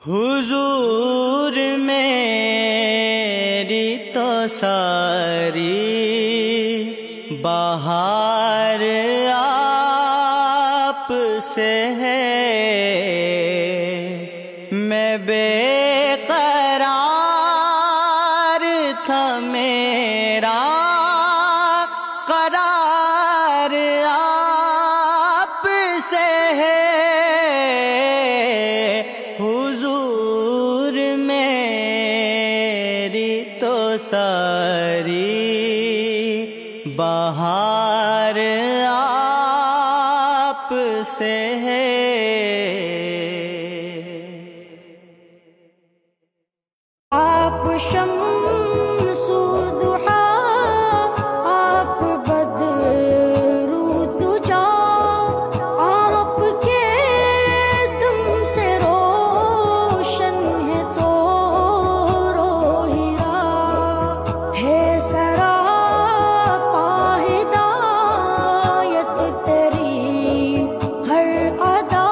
حضور میری تو ساری بہار آپ سے ہے، میں بے قرار تھا میرا قرار آپ سے ہے، حضور میری تو ساری بہار آپ سے ہے۔ آپ شمس ضحا، آپ بدر دجا، آپ کے دم سے روشن ہے زور و ہیرا، ہے سراپا ہدایت تیری ہر ادا،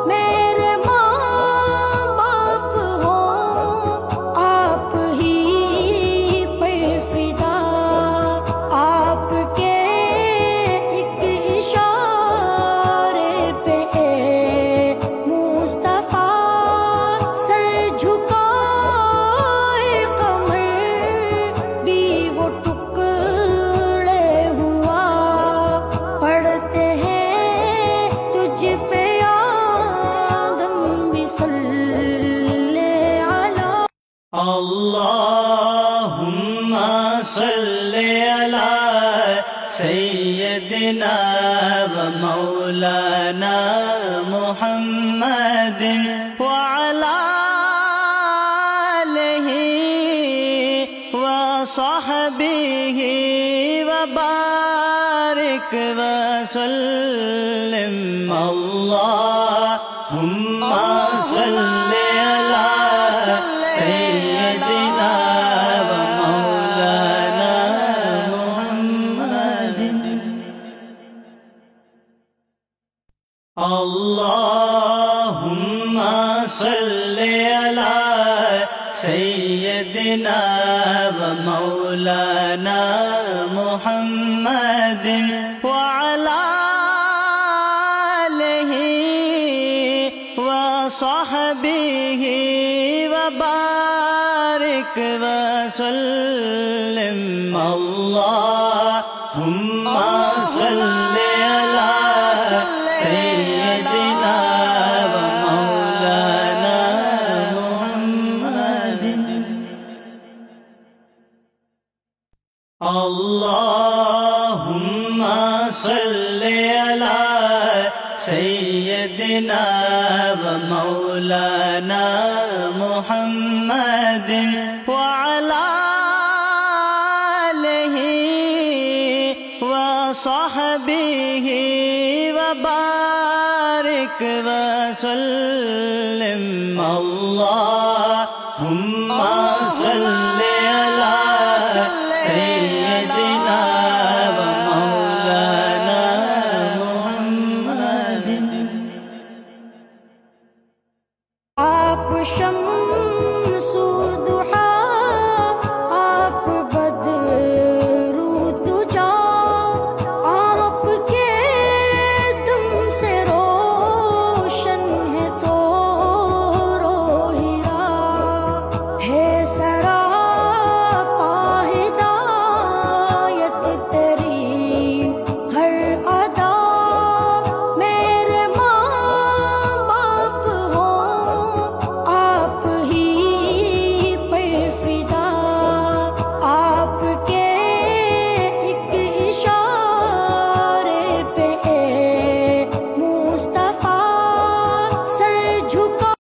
میرے ماں باپ ہو آپ ہی پر فدا، آپ کے ایک اشارے پہ مصطفیٰ سر جھکائے قمر بھی وہ ٹکڑے ہوا، پڑھتے ہیں تجھ پہ آدم بھی صلی علی۔ اللہم صلی علی سیدنا و مولانا محمد وعلی آلہ وصحبہ وبارک وسلم۔ اللہم صلی علی سیدنا و مولانا محمد، اللہم صلی علی سیدنا و مولانا محمد وعلی آلہ وصحبہ وبارک وسلم۔ اللہم صلی علی سیدنا و مولانا محمد، اللہم صلی علی سیدنا و مولانا محمد وعلی آلہ وصحبہ وبارک وسلم۔ اللہم صلی علی سیدنا و مولانا محمد۔ آپ